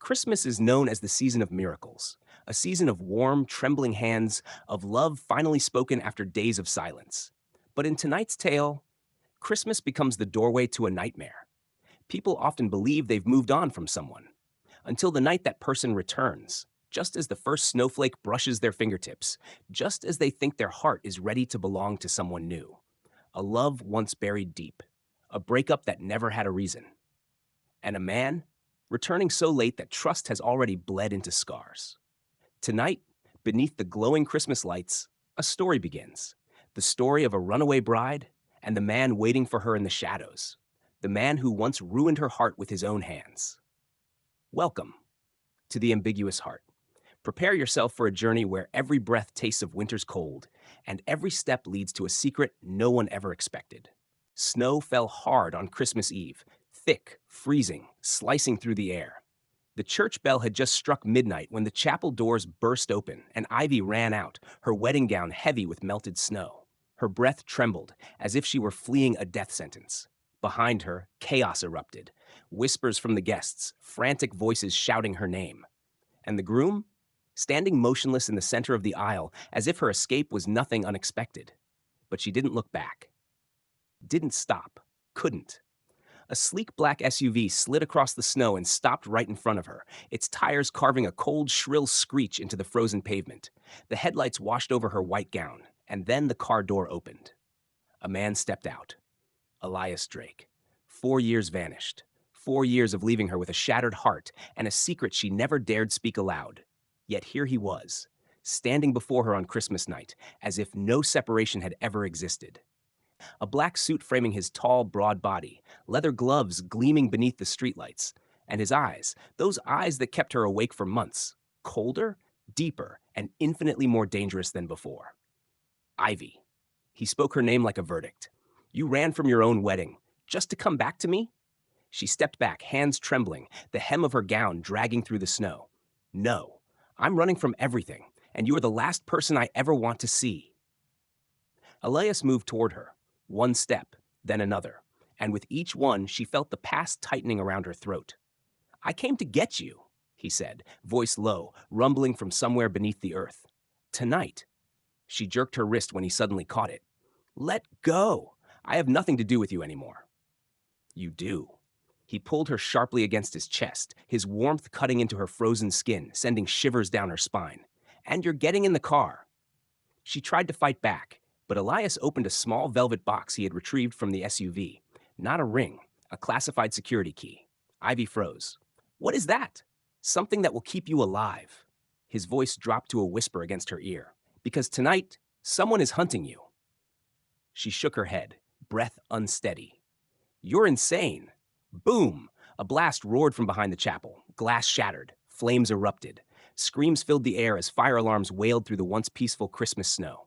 Christmas is known as the season of miracles, a season of warm, trembling hands, of love finally spoken after days of silence. But in tonight's tale, Christmas becomes the doorway to a nightmare. People often believe they've moved on from someone, until the night that person returns, just as the first snowflake brushes their fingertips, just as they think their heart is ready to belong to someone new. A love once buried deep, a breakup that never had a reason, and a man returning so late that trust has already bled into scars. Tonight, beneath the glowing Christmas lights, a story begins. The story of a runaway bride and the man waiting for her in the shadows. The man who once ruined her heart with his own hands. Welcome to the Ambiguous Heart. Prepare yourself for a journey where every breath tastes of winter's cold and every step leads to a secret no one ever expected. Snow fell hard on Christmas Eve, thick, freezing, slicing through the air. The church bell had just struck midnight when the chapel doors burst open and Ivy ran out, her wedding gown heavy with melted snow. Her breath trembled as if she were fleeing a death sentence. Behind her, chaos erupted. Whispers from the guests, frantic voices shouting her name. And the groom? Standing motionless in the center of the aisle, as if her escape was nothing unexpected. But she didn't look back. Didn't stop. Couldn't. A sleek black SUV slid across the snow and stopped right in front of her, its tires carving a cold, shrill screech into the frozen pavement. The headlights washed over her white gown, and then the car door opened. A man stepped out. Elias Drake. 4 years vanished. 4 years of leaving her with a shattered heart and a secret she never dared speak aloud. Yet here he was, standing before her on Christmas night, as if no separation had ever existed. A black suit framing his tall, broad body, leather gloves gleaming beneath the streetlights, and his eyes, those eyes that kept her awake for months, colder, deeper, and infinitely more dangerous than before. Ivy. He spoke her name like a verdict. You ran from your own wedding, just to come back to me? She stepped back, hands trembling, the hem of her gown dragging through the snow. No, I'm running from everything, and you are the last person I ever want to see. Elias moved toward her, one step, then another, and with each one she felt the past tightening around her throat. I came to get you, he said, voice low, rumbling from somewhere beneath the earth. Tonight. She jerked her wrist when he suddenly caught it. Let go. I have nothing to do with you anymore. You do. He pulled her sharply against his chest, his warmth cutting into her frozen skin, sending shivers down her spine. And you're getting in the car. She tried to fight back, but Elias opened a small velvet box he had retrieved from the SUV. Not a ring, a classified security key. Ivy froze. What is that? Something that will keep you alive. His voice dropped to a whisper against her ear. Because tonight, someone is hunting you. She shook her head, breath unsteady. You're insane. Boom! A blast roared from behind the chapel. Glass shattered. Flames erupted. Screams filled the air as fire alarms wailed through the once peaceful Christmas snow.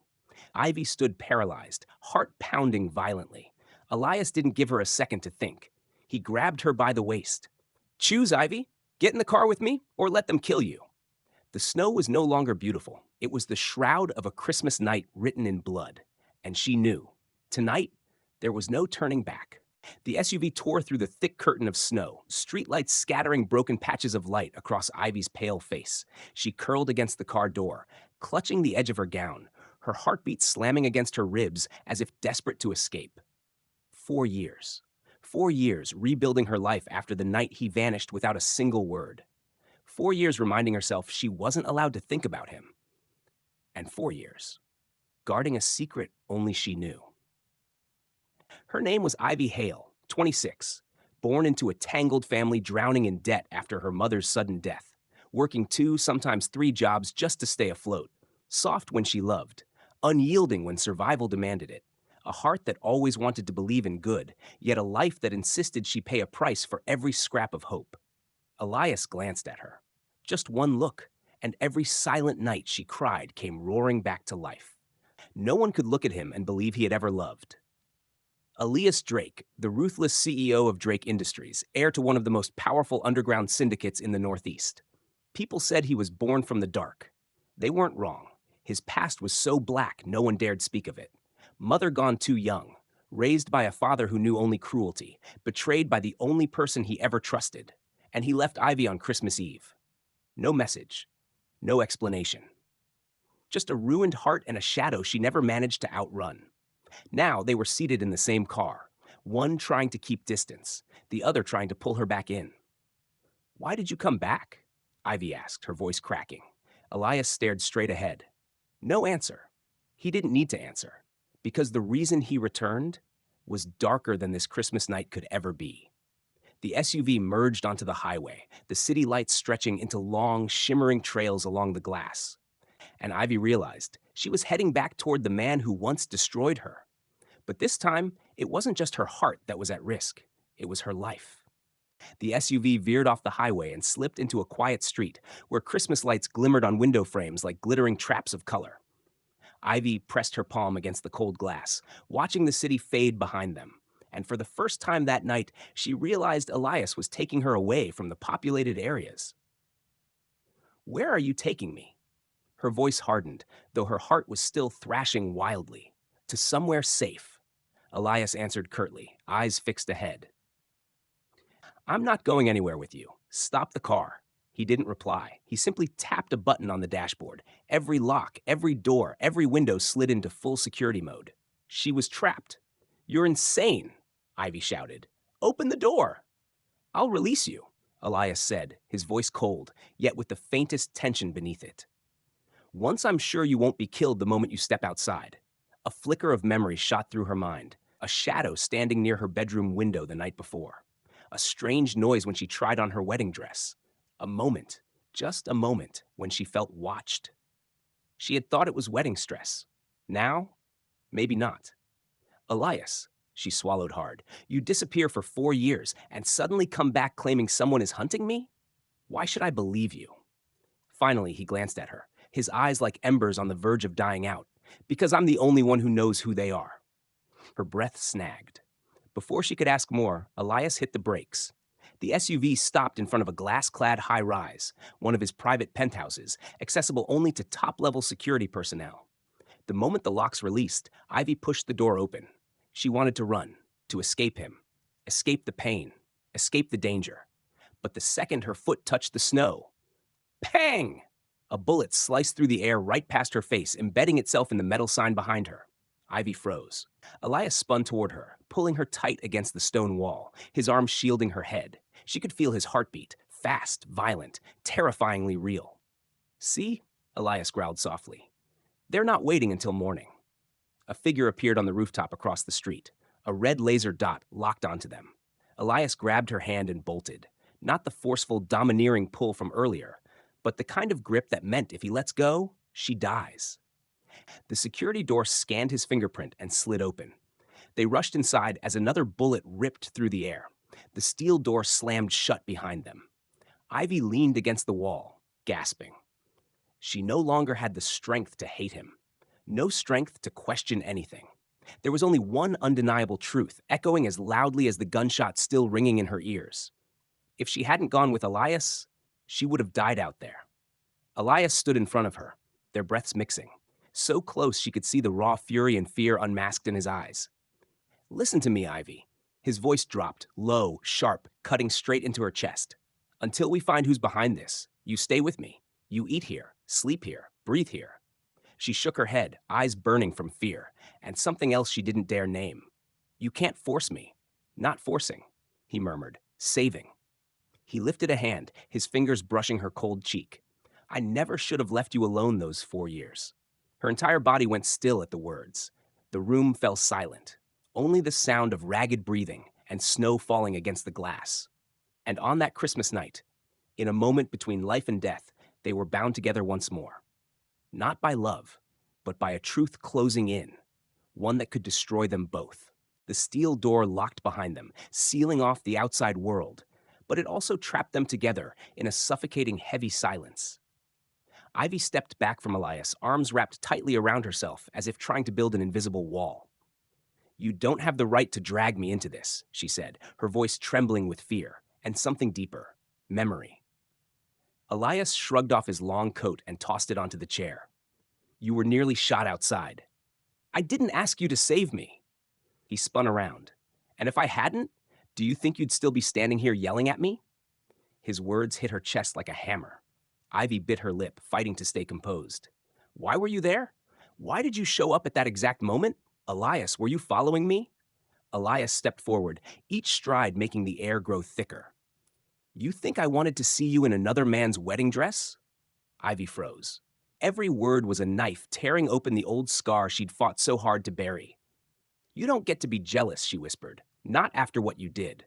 Ivy stood paralyzed, heart pounding violently. Elias didn't give her a second to think. He grabbed her by the waist. Choose, Ivy. Get in the car with me, or let them kill you. The snow was no longer beautiful. It was the shroud of a Christmas night written in blood. And she knew. Tonight, there was no turning back. The SUV tore through the thick curtain of snow, streetlights scattering broken patches of light across Ivy's pale face. She curled against the car door, clutching the edge of her gown, her heartbeat slamming against her ribs as if desperate to escape. 4 years. 4 years rebuilding her life after the night he vanished without a single word. 4 years reminding herself she wasn't allowed to think about him. And 4 years guarding a secret only she knew. Her name was Ivy Hale, 26, born into a tangled family drowning in debt after her mother's sudden death, working 2, sometimes 3 jobs just to stay afloat, soft when she loved, unyielding when survival demanded it, a heart that always wanted to believe in good, yet a life that insisted she pay a price for every scrap of hope. Elias glanced at her. Just one look, and every silent night she cried came roaring back to life. No one could look at him and believe he had ever loved. Elias Drake, the ruthless CEO of Drake Industries, heir to one of the most powerful underground syndicates in the Northeast. People said he was born from the dark. They weren't wrong. His past was so black no one dared speak of it. Mother gone too young, raised by a father who knew only cruelty, betrayed by the only person he ever trusted. and he left Ivy on Christmas Eve. No message, no explanation. Just a ruined heart and a shadow she never managed to outrun. Now they were seated in the same car, one trying to keep distance, the other trying to pull her back in. "Why did you come back?" Ivy asked, her voice cracking. Elias stared straight ahead. No answer. He didn't need to answer, because the reason he returned was darker than this Christmas night could ever be. The SUV merged onto the highway, the city lights stretching into long, shimmering trails along the glass. And Ivy realized she was heading back toward the man who once destroyed her. But this time, it wasn't just her heart that was at risk, it was her life. The SUV veered off the highway and slipped into a quiet street where Christmas lights glimmered on window frames like glittering traps of color. Ivy pressed her palm against the cold glass, watching the city fade behind them. And for the first time that night, she realized Elias was taking her away from the populated areas. "Where are you taking me?" Her voice hardened, though her heart was still thrashing wildly. "To somewhere safe," Elias answered curtly, eyes fixed ahead. "I'm not going anywhere with you. Stop the car." He didn't reply. He simply tapped a button on the dashboard. Every lock, every door, every window slid into full security mode. She was trapped. "You're insane," Ivy shouted. "Open the door." "I'll release you," Elias said, his voice cold, yet with the faintest tension beneath it. "Once I'm sure you won't be killed the moment you step outside." A flicker of memory shot through her mind, a shadow standing near her bedroom window the night before. A strange noise when she tried on her wedding dress. A moment, just a moment, when she felt watched. She had thought it was wedding stress. Now, maybe not. "Elias," she swallowed hard, "you disappear for 4 years and suddenly come back claiming someone is hunting me? Why should I believe you?" Finally, he glanced at her, his eyes like embers on the verge of dying out. "Because I'm the only one who knows who they are." Her breath snagged. Before she could ask more, Elias hit the brakes. The SUV stopped in front of a glass-clad high-rise, one of his private penthouses, accessible only to top-level security personnel. The moment the locks released, Ivy pushed the door open. She wanted to run, to escape him, escape the pain, escape the danger. But the second her foot touched the snow, pang! A bullet sliced through the air right past her face, embedding itself in the metal sign behind her. Ivy froze. Elias spun toward her, pulling her tight against the stone wall, his arm shielding her head. She could feel his heartbeat, fast, violent, terrifyingly real. "See?" Elias growled softly. "They're not waiting until morning." A figure appeared on the rooftop across the street, a red laser dot locked onto them. Elias grabbed her hand and bolted, not the forceful, domineering pull from earlier, but the kind of grip that meant if he lets go, she dies. The security door scanned his fingerprint and slid open. They rushed inside as another bullet ripped through the air. The steel door slammed shut behind them. Ivy leaned against the wall, gasping. She no longer had the strength to hate him, no strength to question anything. There was only one undeniable truth, echoing as loudly as the gunshot still ringing in her ears. If she hadn't gone with Elias, she would have died out there. Elias stood in front of her, their breaths mixing, so close she could see the raw fury and fear unmasked in his eyes. "Listen to me, Ivy." His voice dropped, low, sharp, cutting straight into her chest. "Until we find who's behind this, you stay with me. You eat here, sleep here, breathe here." She shook her head, eyes burning from fear, and something else she didn't dare name. "You can't force me." "Not forcing," he murmured, "saving." He lifted a hand, his fingers brushing her cold cheek. "I never should have left you alone those 4 years." Her entire body went still at the words. The room fell silent, only the sound of ragged breathing and snow falling against the glass. And on that Christmas night, in a moment between life and death, they were bound together once more. Not by love, but by a truth closing in, one that could destroy them both. The steel door locked behind them, sealing off the outside world, but it also trapped them together in a suffocating heavy silence. Ivy stepped back from Elias, arms wrapped tightly around herself as if trying to build an invisible wall. "You don't have the right to drag me into this," she said, her voice trembling with fear, and something deeper, memory. Elias shrugged off his long coat and tossed it onto the chair. "You were nearly shot outside." "I didn't ask you to save me." He spun around. "And if I hadn't, do you think you'd still be standing here yelling at me?" His words hit her chest like a hammer. Ivy bit her lip, fighting to stay composed. Why were you there? Why did you show up at that exact moment? Elias, were you following me? Elias stepped forward, each stride making the air grow thicker. You think I wanted to see you in another man's wedding dress? Ivy froze. Every word was a knife tearing open the old scar she'd fought so hard to bury. You don't get to be jealous, she whispered. Not after what you did.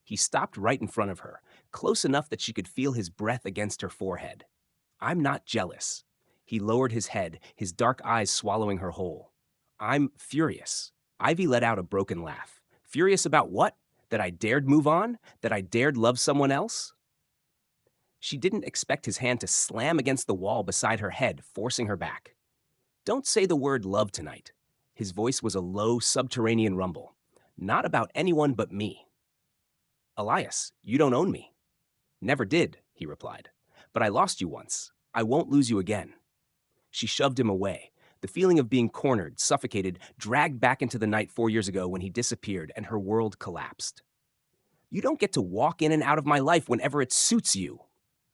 He stopped right in front of her, close enough that she could feel his breath against her forehead. I'm not jealous. He lowered his head, his dark eyes swallowing her whole. I'm furious. Ivy let out a broken laugh. Furious about what? That I dared move on? That I dared love someone else? She didn't expect his hand to slam against the wall beside her head, forcing her back. Don't say the word love tonight. His voice was a low, subterranean rumble. Not about anyone but me. Elias, you don't own me. Never did, he replied. But I lost you once. I won't lose you again. She shoved him away. The feeling of being cornered, suffocated, dragged back into the night 4 years ago when he disappeared and her world collapsed. You don't get to walk in and out of my life whenever it suits you,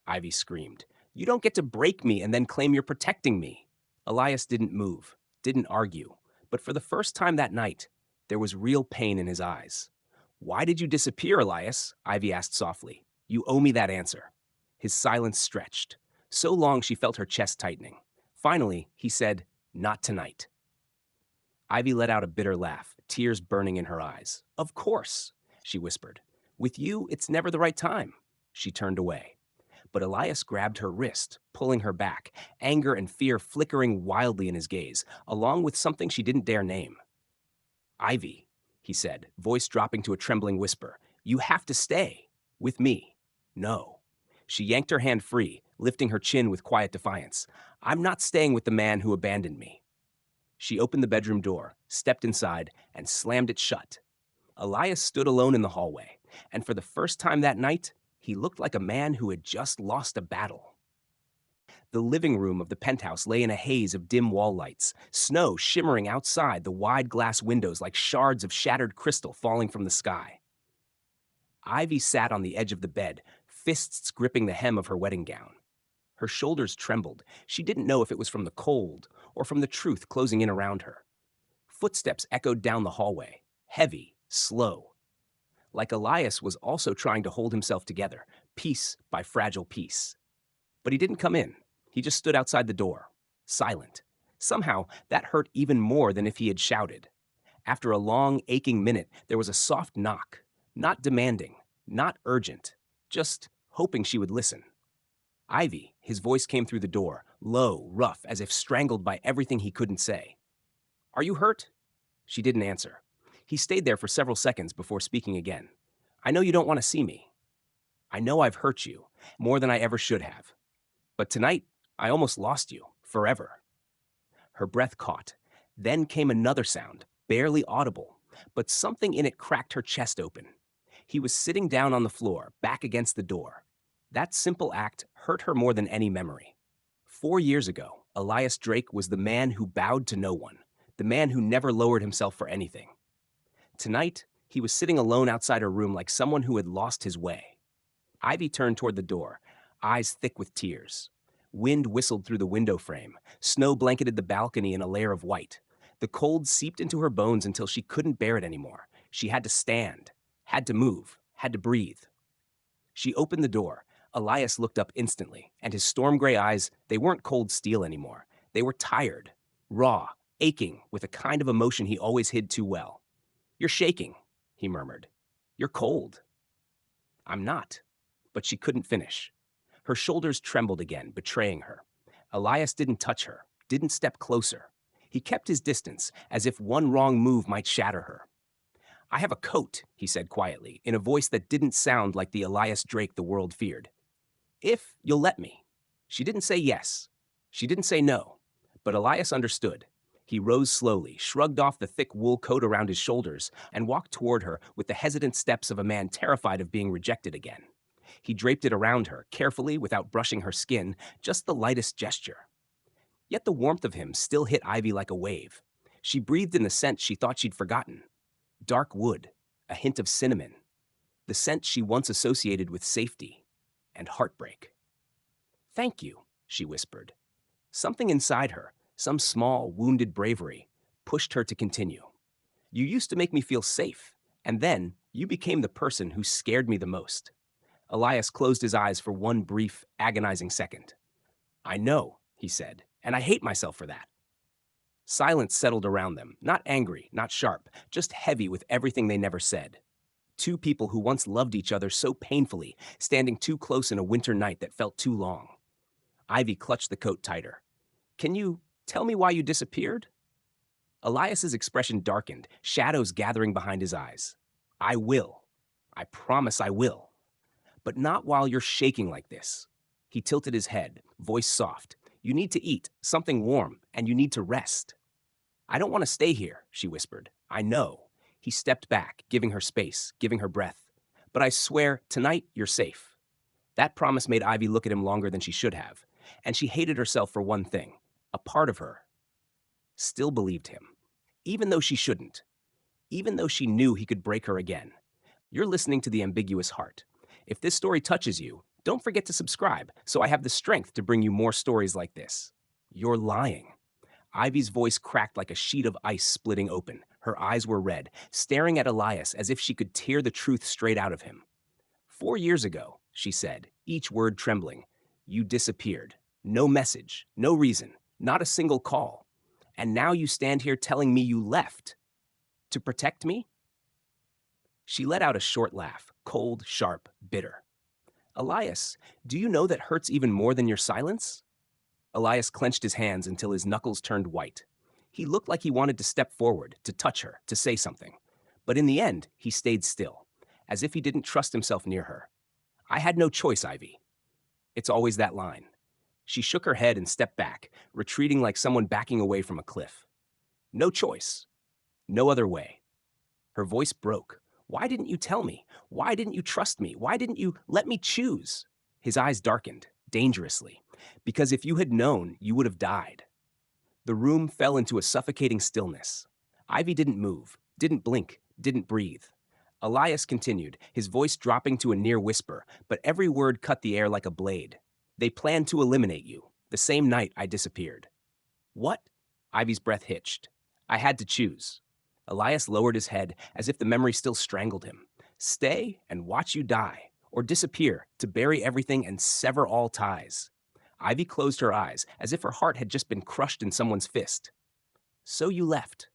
Ivy screamed. You don't get to break me and then claim you're protecting me. Elias didn't move, didn't argue, but for the first time that night, there was real pain in his eyes. Why did you disappear, Elias? Ivy asked softly. You owe me that answer. His silence stretched. So long she felt her chest tightening. Finally, he said, Not tonight. Ivy let out a bitter laugh, tears burning in her eyes. Of course, she whispered. With you, it's never the right time. She turned away. But Elias grabbed her wrist, pulling her back, anger and fear flickering wildly in his gaze, along with something she didn't dare name. Ivy, he said, voice dropping to a trembling whisper, you have to stay. With me. No. She yanked her hand free, lifting her chin with quiet defiance. I'm not staying with the man who abandoned me. She opened the bedroom door, stepped inside, and slammed it shut. Elias stood alone in the hallway, and for the first time that night, he looked like a man who had just lost a battle. The living room of the penthouse lay in a haze of dim wall lights, snow shimmering outside the wide glass windows like shards of shattered crystal falling from the sky. Ivy sat on the edge of the bed, fists gripping the hem of her wedding gown. Her shoulders trembled. She didn't know if it was from the cold or from the truth closing in around her. Footsteps echoed down the hallway, heavy, slow. Like Elias was also trying to hold himself together, piece by fragile piece. But he didn't come in. He just stood outside the door, silent. Somehow, that hurt even more than if he had shouted. After a long, aching minute, there was a soft knock. Not demanding, not urgent, just hoping she would listen. Ivy, his voice came through the door, low, rough, as if strangled by everything he couldn't say. Are you hurt? She didn't answer. He stayed there for several seconds before speaking again. I know you don't want to see me. I know I've hurt you, more than I ever should have. But tonight, I almost lost you, forever. Her breath caught. Then came another sound, barely audible, but something in it cracked her chest open. He was sitting down on the floor, back against the door. That simple act hurt her more than any memory. 4 years ago, Elias Drake was the man who bowed to no one, the man who never lowered himself for anything. Tonight, he was sitting alone outside her room like someone who had lost his way. Ivy turned toward the door, eyes thick with tears. Wind whistled through the window frame. Snow blanketed the balcony in a layer of white. The cold seeped into her bones until she couldn't bear it anymore. She had to stand, had to move, had to breathe. She opened the door. Elias looked up instantly, and his storm gray eyes, they weren't cold steel anymore. They were tired, raw, aching with a kind of emotion he always hid too well. You're shaking, he murmured. You're cold. I'm not. But she couldn't finish. Her shoulders trembled again, betraying her. Elias didn't touch her, didn't step closer. He kept his distance, as if one wrong move might shatter her. I have a coat, he said quietly, in a voice that didn't sound like the Elias Drake the world feared. If you'll let me. She didn't say yes. She didn't say no. But Elias understood. He rose slowly, shrugged off the thick wool coat around his shoulders, and walked toward her with the hesitant steps of a man terrified of being rejected again. He draped it around her, carefully, without brushing her skin, just the lightest gesture. Yet the warmth of him still hit Ivy like a wave. She breathed in the scent she thought she'd forgotten. Dark wood, a hint of cinnamon. The scent she once associated with safety. and heartbreak. "Thank you," she whispered. Something inside her, some small, wounded bravery, pushed her to continue. "You used to make me feel safe, and then you became the person who scared me the most." Elias closed his eyes for one brief, agonizing second. "I know," he said, "and I hate myself for that." Silence settled around them, not angry, not sharp, just heavy with everything they never said. Two people who once loved each other so painfully, standing too close in a winter night that felt too long. Ivy clutched the coat tighter. "Can you tell me why you disappeared?" Elias's expression darkened, shadows gathering behind his eyes. "I will. I promise I will. But not while you're shaking like this." He tilted his head, voice soft. "You need to eat, something warm, and you need to rest." "I don't want to stay here," she whispered. "I know." He stepped back, giving her space, giving her breath. "But I swear, tonight you're safe." That promise made Ivy look at him longer than she should have, and she hated herself for one thing. A part of her still believed him, even though she shouldn't, even though she knew he could break her again. You're listening to The Ambiguous Heart. If this story touches you, don't forget to subscribe so I have the strength to bring you more stories like this. You're lying. Ivy's voice cracked like a sheet of ice splitting open. Her eyes were red, staring at Elias as if she could tear the truth straight out of him. 4 years ago, she said, each word trembling, you disappeared. No message, no reason, not a single call. And now you stand here telling me you left. To protect me? She let out a short laugh, cold, sharp, bitter. Elias, do you know that hurts even more than your silence? Elias clenched his hands until his knuckles turned white. He looked like he wanted to step forward, to touch her, to say something. But in the end, he stayed still, as if he didn't trust himself near her. I had no choice, Ivy. It's always that line. She shook her head and stepped back, retreating like someone backing away from a cliff. No choice. No other way. Her voice broke. Why didn't you tell me? Why didn't you trust me? Why didn't you let me choose? His eyes darkened, dangerously. Because if you had known, you would have died. The room fell into a suffocating stillness. Ivy didn't move, didn't blink, didn't breathe. Elias continued, his voice dropping to a near whisper, but every word cut the air like a blade. They planned to eliminate you, the same night I disappeared. What? Ivy's breath hitched. I had to choose. Elias lowered his head as if the memory still strangled him. Stay and watch you die, or disappear to bury everything and sever all ties. Ivy closed her eyes as if her heart had just been crushed in someone's fist. So you left.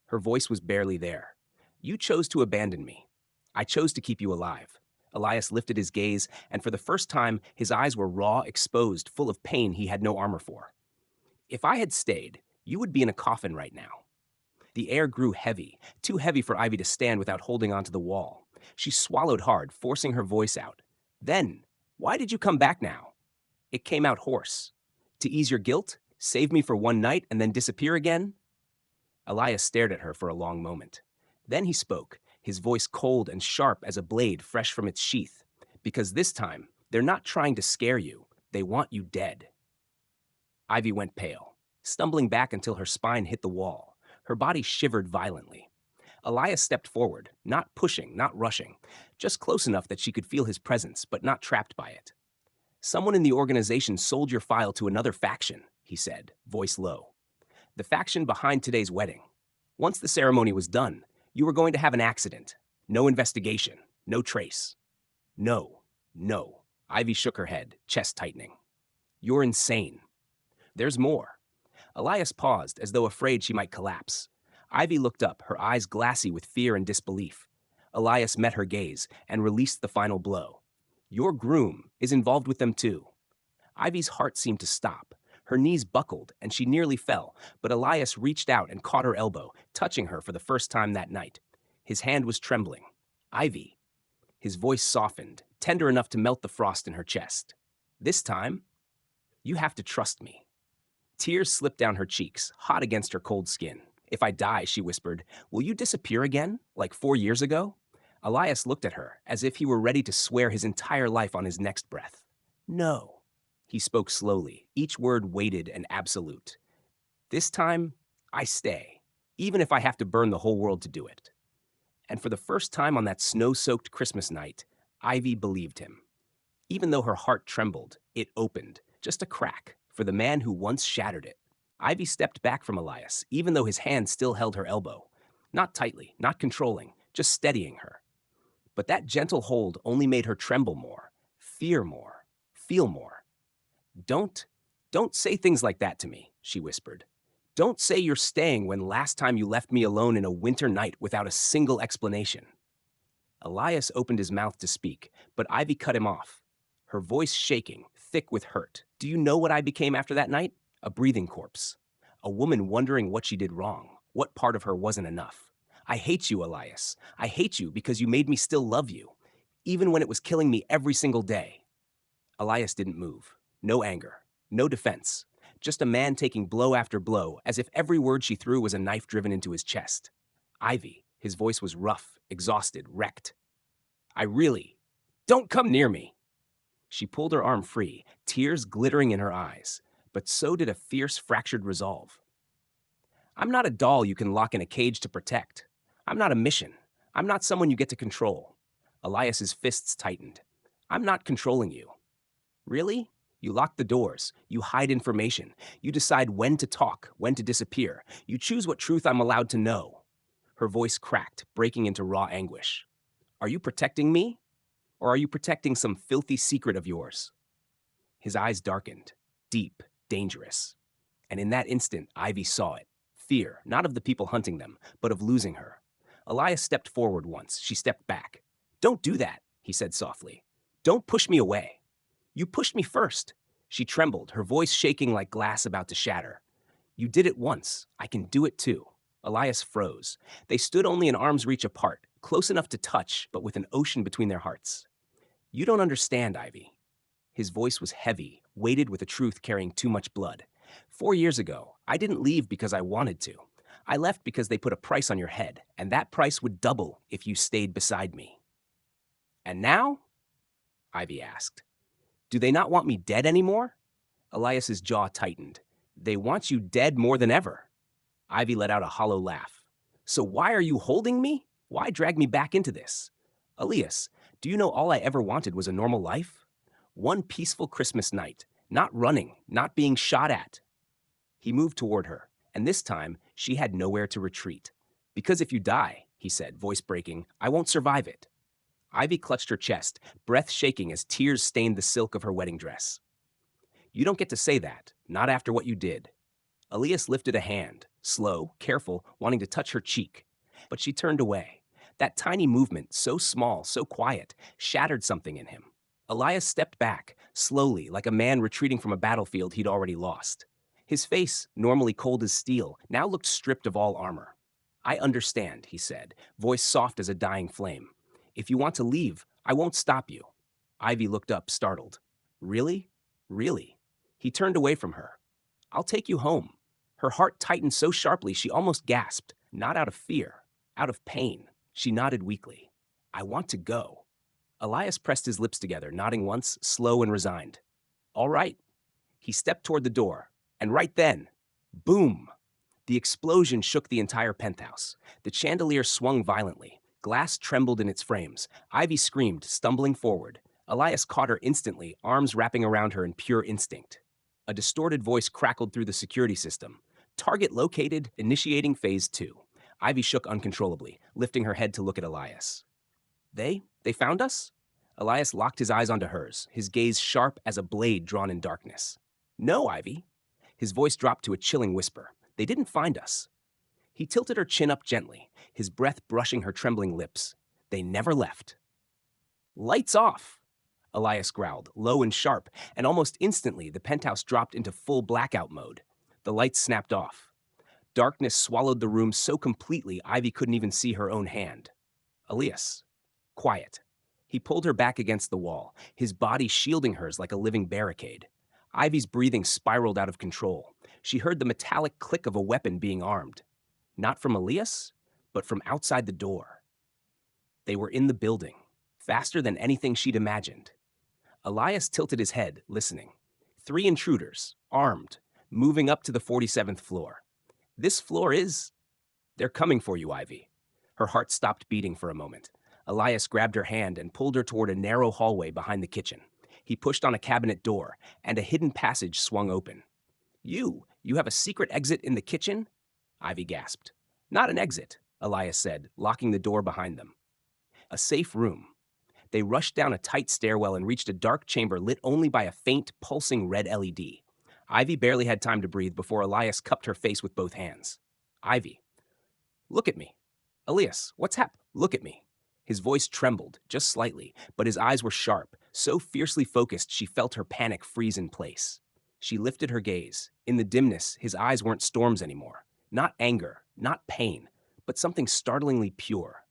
Her voice was barely there. You chose to abandon me. I chose to keep you alive. Elias lifted his gaze, and for the first time, his eyes were raw, exposed, full of pain he had no armor for. If I had stayed, you would be in a coffin right now. The air grew heavy, too heavy for Ivy to stand without holding onto the wall. She swallowed hard, forcing her voice out. Then, why did you come back now? It came out hoarse. To ease your guilt? Save me for one night and then disappear again? Elias stared at her for a long moment. Then he spoke, his voice cold and sharp as a blade fresh from its sheath. Because this time, they're not trying to scare you. They want you dead. Ivy went pale, stumbling back until her spine hit the wall. Her body shivered violently. Elias stepped forward, not pushing, not rushing, just close enough that she could feel his presence, but not trapped by it. Someone in the organization sold your file to another faction, he said, voice low. The faction behind today's wedding. Once the ceremony was done, you were going to have an accident. No investigation, no trace. No, no. Ivy shook her head, chest tightening. You're insane. There's more. Elias paused, as though afraid she might collapse. Ivy looked up, her eyes glassy with fear and disbelief. Elias met her gaze and released the final blow. Your groom is involved with them too. Ivy's heart seemed to stop. Her knees buckled, and she nearly fell, but Elias reached out and caught her elbow, touching her for the first time that night. His hand was trembling. Ivy. His voice softened, tender enough to melt the frost in her chest. This time, you have to trust me. Tears slipped down her cheeks, hot against her cold skin. If I die, she whispered, will you disappear again, like 4 years ago? Elias looked at her, as if he were ready to swear his entire life on his next breath. No. He spoke slowly, each word weighted and absolute. This time, I stay, even if I have to burn the whole world to do it. And for the first time on that snow-soaked Christmas night, Ivy believed him. Even though her heart trembled, it opened, just a crack, for the man who once shattered it. Ivy stepped back from Elias, even though his hand still held her elbow. Not tightly, not controlling, just steadying her. But that gentle hold only made her tremble more, fear more, feel more. Don't, don't say things like that to me, she whispered. Don't say you're staying when last time you left me alone in a winter night without a single explanation. Elias opened his mouth to speak, but Ivy cut him off, her voice shaking, thick with hurt. Do you know what I became after that night? A breathing corpse. A woman wondering what she did wrong, what part of her wasn't enough. I hate you, Elias. I hate you because you made me still love you, even when it was killing me every single day. Elias didn't move. No anger, no defense. Just a man taking blow after blow, as if every word she threw was a knife driven into his chest. Ivy, his voice was rough, exhausted, wrecked. I really. Don't come near me. She pulled her arm free, tears glittering in her eyes, but so did a fierce, fractured resolve. I'm not a doll you can lock in a cage to protect. I'm not a mission. I'm not someone you get to control. Elias's fists tightened. I'm not controlling you. Really? You lock the doors. You hide information. You decide when to talk, when to disappear. You choose what truth I'm allowed to know. Her voice cracked, breaking into raw anguish. Are you protecting me? Or are you protecting some filthy secret of yours? His eyes darkened, deep, dangerous. And in that instant, Ivy saw it. Fear, not of the people hunting them, but of losing her. Elias stepped forward once. She stepped back. Don't do that, he said softly. Don't push me away. You pushed me first. She trembled, her voice shaking like glass about to shatter. You did it once. I can do it too. Elias froze. They stood only an arm's reach apart, close enough to touch, but with an ocean between their hearts. You don't understand, Ivy. His voice was heavy, weighted with a truth carrying too much blood. 4 years ago, I didn't leave because I wanted to. I left because they put a price on your head, and that price would double if you stayed beside me. And now? Ivy asked. Do they not want me dead anymore? Elias's jaw tightened. They want you dead more than ever. Ivy let out a hollow laugh. So why are you holding me? Why drag me back into this? Elias, do you know all I ever wanted was a normal life? One peaceful Christmas night, not running, not being shot at. He moved toward her, and this time she had nowhere to retreat. Because if you die, he said, voice breaking, I won't survive it. Ivy clutched her chest, breath shaking as tears stained the silk of her wedding dress. You don't get to say that, not after what you did. Elias lifted a hand, slow, careful, wanting to touch her cheek. But she turned away. That tiny movement, so small, so quiet, shattered something in him. Elias stepped back, slowly, like a man retreating from a battlefield he'd already lost. His face, normally cold as steel, now looked stripped of all armor. I understand, he said, voice soft as a dying flame. If you want to leave, I won't stop you. Ivy looked up, startled. Really? Really? He turned away from her. I'll take you home. Her heart tightened so sharply she almost gasped, not out of fear, out of pain. She nodded weakly. I want to go. Elias pressed his lips together, nodding once, slow and resigned. All right. He stepped toward the door, and right then, boom! The explosion shook the entire penthouse. The chandelier swung violently. Glass trembled in its frames. Ivy screamed, stumbling forward. Elias caught her instantly, arms wrapping around her in pure instinct. A distorted voice crackled through the security system. Target located, initiating phase 2. Ivy shook uncontrollably, lifting her head to look at Elias. They found us? Elias locked his eyes onto hers, his gaze sharp as a blade drawn in darkness. No, Ivy. His voice dropped to a chilling whisper. They didn't find us. He tilted her chin up gently, his breath brushing her trembling lips. They never left. Lights off, Elias growled, low and sharp, and almost instantly the penthouse dropped into full blackout mode. The lights snapped off. Darkness swallowed the room so completely Ivy couldn't even see her own hand. Elias. Quiet. He pulled her back against the wall, his body shielding hers like a living barricade. Ivy's breathing spiraled out of control. She heard the metallic click of a weapon being armed. Not from Elias, but from outside the door. They were in the building, faster than anything she'd imagined. Elias tilted his head, listening. 3 intruders, armed, moving up to the 47th floor. This floor is... They're coming for you, Ivy. Her heart stopped beating for a moment. Elias grabbed her hand and pulled her toward a narrow hallway behind the kitchen. He pushed on a cabinet door, and a hidden passage swung open. You have a secret exit in the kitchen? Ivy gasped. Not an exit, Elias said, locking the door behind them. A safe room. They rushed down a tight stairwell and reached a dark chamber lit only by a faint, pulsing red LED. Ivy barely had time to breathe before Elias cupped her face with both hands. Ivy, look at me. Elias, what's hap? Look at me. His voice trembled, just slightly, but his eyes were sharp, so fiercely focused she felt her panic freeze in place. She lifted her gaze. In the dimness, his eyes weren't storms anymore. Not anger, not pain, but something startlingly pure.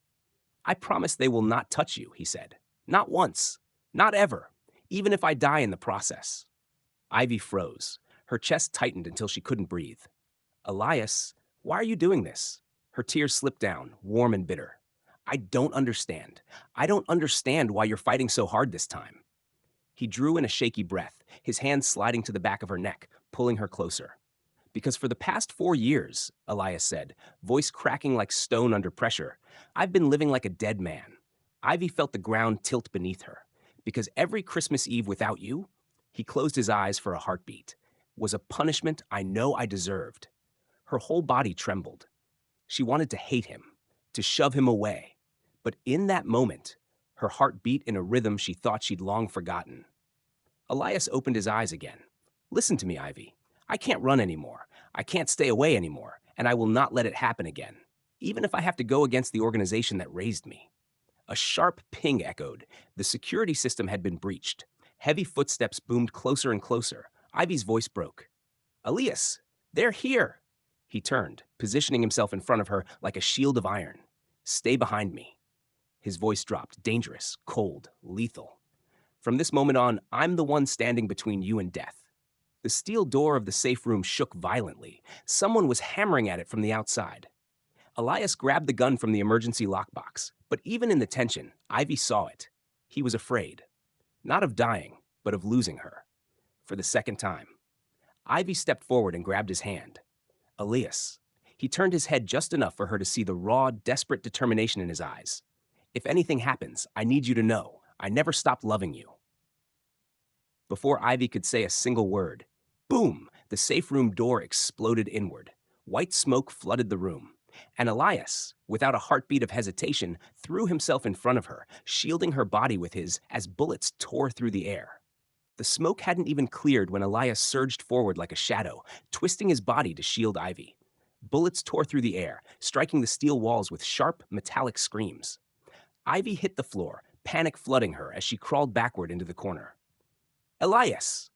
I promise they will not touch you, he said. Not once. Not ever. Even if I die in the process. Ivy froze. Her chest tightened until she couldn't breathe. Elias, why are you doing this? Her tears slipped down, warm and bitter. I don't understand. I don't understand why you're fighting so hard this time. He drew in a shaky breath, his hands sliding to the back of her neck, pulling her closer. Because for the past 4 years, Elias said, voice cracking like stone under pressure, I've been living like a dead man. Ivy felt the ground tilt beneath her. Because every Christmas Eve without you, he closed his eyes for a heartbeat, was a punishment I know I deserved. Her whole body trembled. She wanted to hate him, to shove him away. But in that moment, her heart beat in a rhythm she thought she'd long forgotten. Elias opened his eyes again. Listen to me, Ivy. I can't run anymore. I can't stay away anymore, and I will not let it happen again, even if I have to go against the organization that raised me. A sharp ping echoed. The security system had been breached. Heavy footsteps boomed closer and closer. Ivy's voice broke. Elias, they're here. He turned, positioning himself in front of her like a shield of iron. Stay behind me. His voice dropped, dangerous, cold, lethal. From this moment on, I'm the one standing between you and death. The steel door of the safe room shook violently. Someone was hammering at it from the outside. Elias grabbed the gun from the emergency lockbox, but even in the tension, Ivy saw it. He was afraid. Not of dying, but of losing her. For the second time. Ivy stepped forward and grabbed his hand. Elias. He turned his head just enough for her to see the raw, desperate determination in his eyes. If anything happens, I need you to know, I never stopped loving you. Before Ivy could say a single word, boom, the safe room door exploded inward. White smoke flooded the room. And Elias, without a heartbeat of hesitation, threw himself in front of her, shielding her body with his as bullets tore through the air. The smoke hadn't even cleared when Elias surged forward like a shadow, twisting his body to shield Ivy. Bullets tore through the air, striking the steel walls with sharp, metallic screams. Ivy hit the floor, panic flooding her as she crawled backward into the corner. Elias!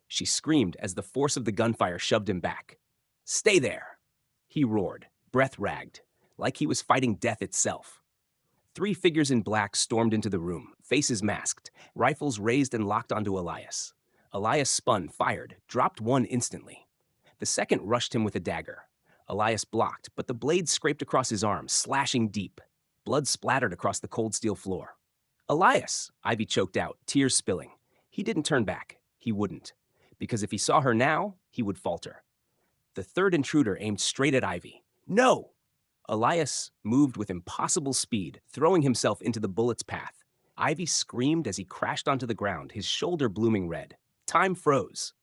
She screamed as the force of the gunfire shoved him back. Stay there! He roared, breath ragged, like he was fighting death itself. 3 figures in black stormed into the room, faces masked, rifles raised and locked onto Elias. Elias spun, fired, dropped one instantly. The second rushed him with a dagger. Elias blocked, but the blade scraped across his arm, slashing deep. Blood splattered across the cold steel floor. Elias! Ivy choked out, tears spilling. He didn't turn back. He wouldn't. Because if he saw her now, he would falter. The third intruder aimed straight at Ivy. No! Elias moved with impossible speed, throwing himself into the bullet's path. Ivy screamed as he crashed onto the ground, his shoulder blooming red. Time froze.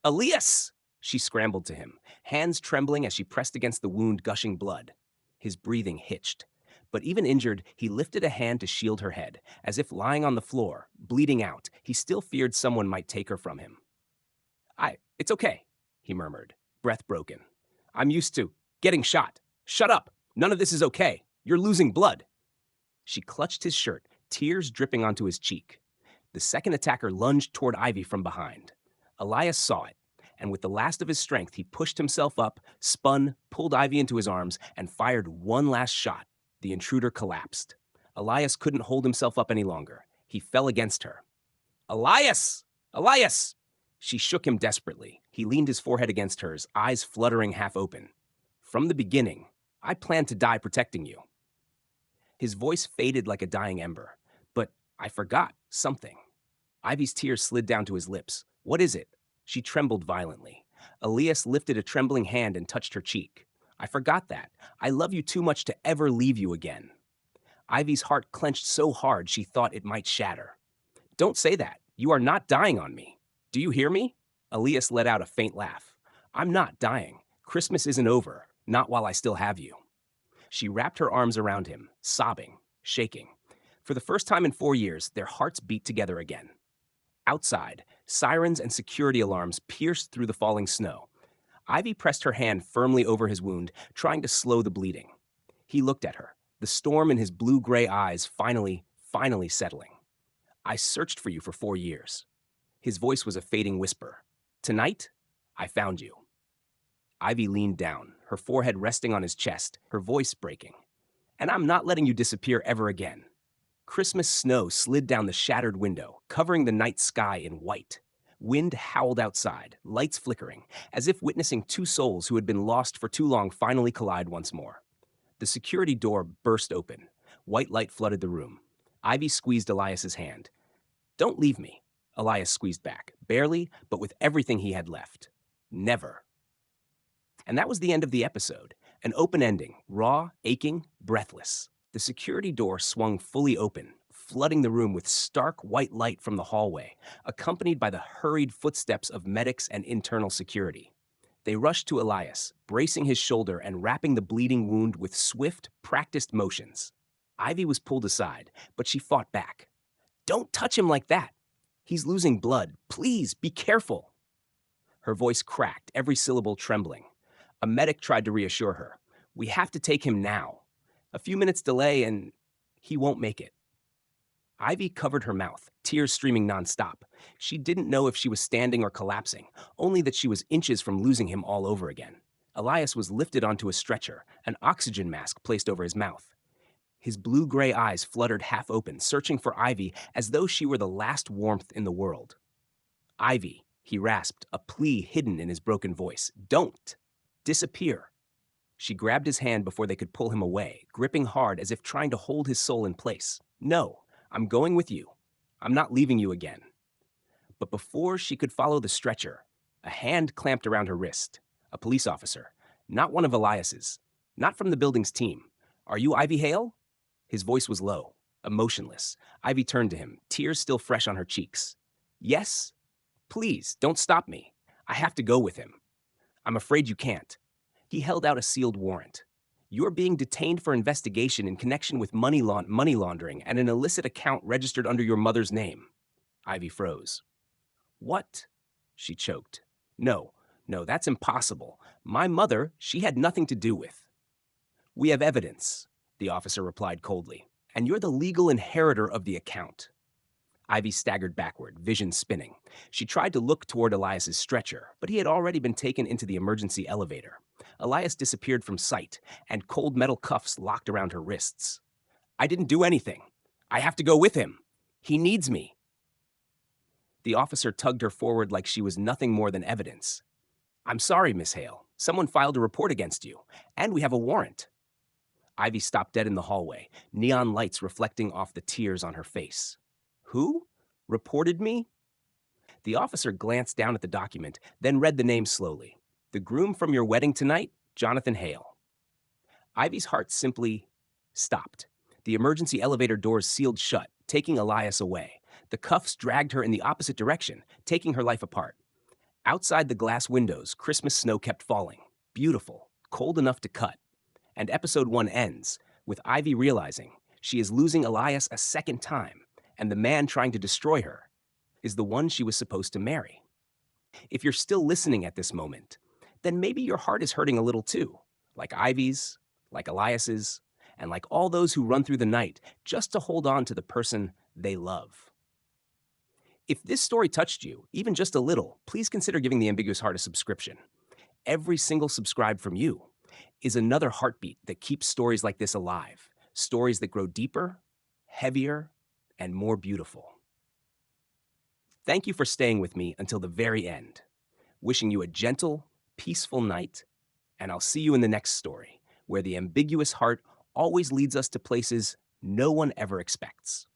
Elias! She scrambled to him, hands trembling as she pressed against the wound, gushing blood. His breathing hitched. But even injured, he lifted a hand to shield her head, as if lying on the floor, bleeding out, he still feared someone might take her from him. It's okay, he murmured, breath broken. I'm used to getting shot. Shut up! None of this is okay. You're losing blood. She clutched his shirt, tears dripping onto his cheek. The second attacker lunged toward Ivy from behind. Elias saw it, and with the last of his strength, he pushed himself up, spun, pulled Ivy into his arms, and fired one last shot. The intruder collapsed. Elias couldn't hold himself up any longer. He fell against her. Elias! Elias! She shook him desperately. He leaned his forehead against hers, eyes fluttering half open. From the beginning, I planned to die protecting you. His voice faded like a dying ember. But I forgot something. Ivy's tears slid down to his lips. What is it? She trembled violently. Elias lifted a trembling hand and touched her cheek. I forgot that. I love you too much to ever leave you again. Ivy's heart clenched so hard she thought it might shatter. Don't say that. You are not dying on me. Do you hear me? Elias let out a faint laugh. I'm not dying. Christmas isn't over, not while I still have you. She wrapped her arms around him, sobbing, shaking. For the first time in 4 years, their hearts beat together again. Outside, sirens and security alarms pierced through the falling snow. Ivy pressed her hand firmly over his wound, trying to slow the bleeding. He looked at her, the storm in his blue-gray eyes finally settling. I searched for you for 4 years. His voice was a fading whisper. Tonight, I found you. Ivy leaned down, her forehead resting on his chest, her voice breaking. And I'm not letting you disappear ever again. Christmas snow slid down the shattered window, covering the night sky in white. Wind howled outside, lights flickering, as if witnessing two souls who had been lost for too long finally collide once more. The security door burst open. White light flooded the room. Ivy squeezed Elias's hand. Don't leave me. Elias squeezed back, barely, but with everything he had left. Never. And that was the end of the episode. An open ending, raw, aching, breathless. The security door swung fully open, flooding the room with stark white light from the hallway, accompanied by the hurried footsteps of medics and internal security. They rushed to Elias, bracing his shoulder and wrapping the bleeding wound with swift, practiced motions. Ivy was pulled aside, but she fought back. Don't touch him like that. He's losing blood. Please, be careful. Her voice cracked, every syllable trembling. A medic tried to reassure her. We have to take him now. A few minutes delay and he won't make it. Ivy covered her mouth, tears streaming nonstop. She didn't know if she was standing or collapsing, only that she was inches from losing him all over again. Elias was lifted onto a stretcher, an oxygen mask placed over his mouth. His blue-gray eyes fluttered half open, searching for Ivy as though she were the last warmth in the world. Ivy, he rasped, a plea hidden in his broken voice. Don't! Disappear. She grabbed his hand before they could pull him away, gripping hard as if trying to hold his soul in place. No, I'm going with you. I'm not leaving you again. But before she could follow the stretcher, a hand clamped around her wrist. A police officer, not one of Elias's, not from the building's team. Are you Ivy Hale? His voice was low, emotionless. Ivy turned to him, tears still fresh on her cheeks. Yes? Please, don't stop me. I have to go with him. I'm afraid you can't. He held out a sealed warrant. You're being detained for investigation in connection with money laundering and an illicit account registered under your mother's name. Ivy froze. What? She choked. No, that's impossible. My mother, she had nothing to do with. We have evidence, the officer replied coldly, and you're the legal inheritor of the account. Ivy staggered backward, vision spinning. She tried to look toward Elias's stretcher, but he had already been taken into the emergency elevator. Elias disappeared from sight, and cold metal cuffs locked around her wrists. I didn't do anything. I have to go with him. He needs me. The officer tugged her forward like she was nothing more than evidence. I'm sorry, Miss Hale. Someone filed a report against you, and we have a warrant. Ivy stopped dead in the hallway, neon lights reflecting off the tears on her face. Who? Reported me? The officer glanced down at the document, then read the name slowly. The groom from your wedding tonight, Jonathan Hale. Ivy's heart simply stopped. The emergency elevator doors sealed shut, taking Elias away. The cuffs dragged her in the opposite direction, taking her life apart. Outside the glass windows, Christmas snow kept falling. Beautiful, cold enough to cut. And episode 1 ends with Ivy realizing she is losing Elias a second time, and the man trying to destroy her is the one she was supposed to marry. If you're still listening at this moment, then maybe your heart is hurting a little too, like Ivy's, like Elias's, and like all those who run through the night just to hold on to the person they love. If this story touched you, even just a little, please consider giving the Ambiguous Heart a subscription. Every single subscribe from you is another heartbeat that keeps stories like this alive, stories that grow deeper, heavier, and more beautiful. Thank you for staying with me until the very end. Wishing you a gentle, peaceful night, and I'll see you in the next story, where the ambiguous heart always leads us to places no one ever expects.